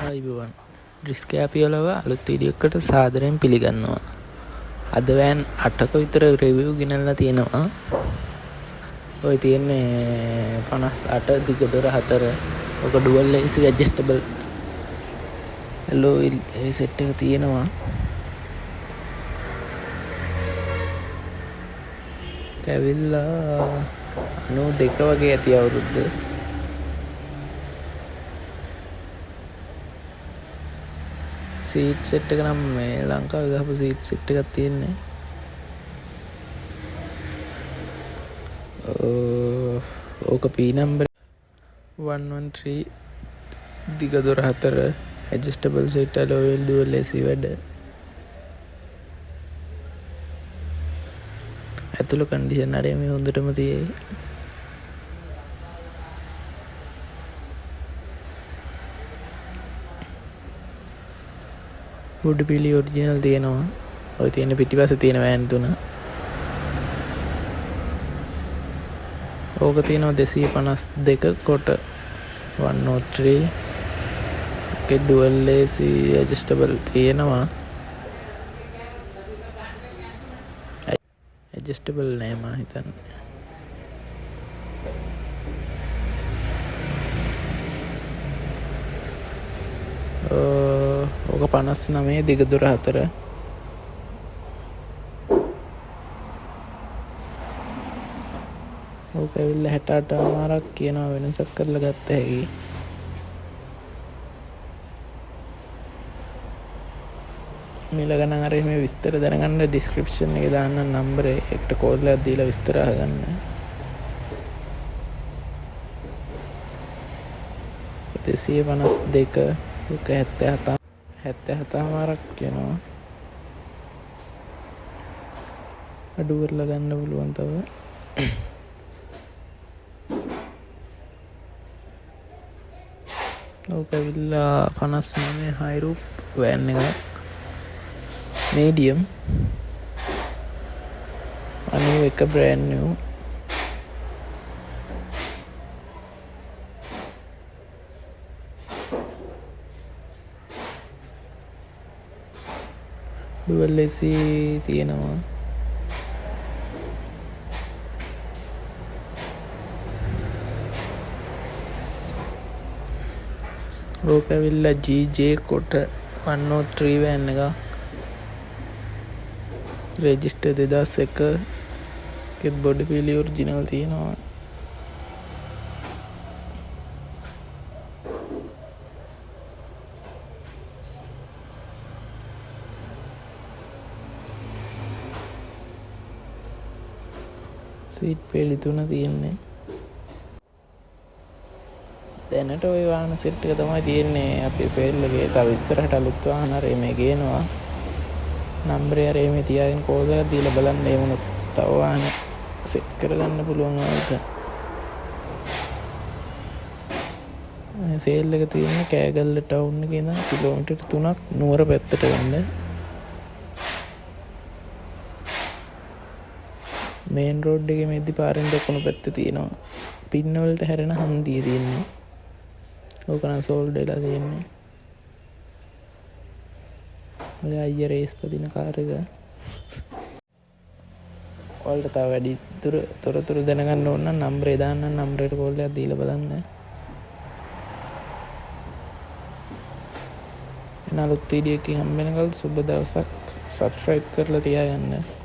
ආයිබෝවන් ඩිස්කෑපියලව අලුත් වීඩියෝකට සාදරයෙන් පිළිගන්නවා. අද වෑන් 8ක විතර රිවිව් ගෙනල්ලා තියෙනවා. ඔය තියෙන්නේ 58 දිග දොර 4. ඔක ඩුවල් AC ඇඩ්ජස්ටබල් ඇලෝයි සෙට් එක තියෙනවා. ඇවිල්ලා 92 වගේ ඇති අවුරුද්ද. සීට් සෙට් එක නම් මේ ලංකාවේ ගහපු සීට් සෙට් එකක් තියෙන්නේ. ඕක P number 113 දිග දොර 4 adjustable seat alloy dual AC වැඩ. ඇතුළ කන්ඩිෂන් හරිය මේ හොඳටම තියෙයි. බොඩි පිලි ඔරිජිනල් තියෙනවා. ඔය තියෙන පිටිපස්සේ තියෙන වෑන් තුන. ඕක තියෙනවා 252 කොට 103. ඒකේ ඩුවල් AC ඇඩ්ජස්ටබල් තියෙනවා. ඇඩ්ජස්ටබල් නෑ මම හිතන්නේ. ඕක 59 දිග දොර 4. ඕක ඇවිල්ලා 68 මාරක් කියනවා වෙනසක් කරලා ගත්ත හැකි. මිල ගණන් අර මේ විස්තර දැනගන්න ඩිස්ක්‍රිප්ෂන් එකේ දාන්න නම්බරේ එකට කෝල් එකක් දීලා විස්තර අහගන්න. 252 ඕක 77 මාරක් කියනවා. අඩු කරලා ගන්න පුළුවන් තව. ඕක ඇවිල්ලා 59 හයි රූප් වෑන් එකක්. medium අනිව එක brand new. dual AC තියෙනවා. ඕක ඇවිල්ලා GJ කොට 103 වෑන් එක. රෙජිස්ටර් 2001. ඒකෙත් බොඩි පිලි ඔරිජිනල් තියෙනවා. සීට් පෙළි 3 තියෙන්නේ. දැනට ওই වාහන සෙට් එක තමයි තියෙන්නේ අපේ සේල් එකේ. තව ඉස්සරහට අලුත් වාහන හරි මේ ගේනවා. නම්බරේ හරි මේ තියාගෙන කෝල් එකක් දීලා බලන්න. ඒ වුණොත් තව වාහන සෙට් කරගන්න පුළුවන් වලට. සේල් එක තියෙන්නේ කෑගල්ල ටවුන් එකේ ඉඳන් කිලෝමීටර් 3ක් නුවර පැත්තට යන්න. මේන් රෝඩ් එකේ මෙද්දි පාරෙන් දකුණු පැත්තේ තියෙනවා. පින්න වලට හැරෙන හන්දිය තියෙන්නේ. ඕක නම් සෝල්ඩ් වෙලා තියෙන්නේ. ඔය අයියා රේස් පදින කාර් එක. ඔයාලට තව වැඩි තොරතුරු දැනගන්න ඕන නම් නම්බරේ දාන්න. නම්බරේට කෝල් එකක් දීලා බලන්න. එන අලුත් වීඩියෝ එකකින් හම්බ වෙනකල් සුබ දවසක්. subscribe කරලා තියාගන්න.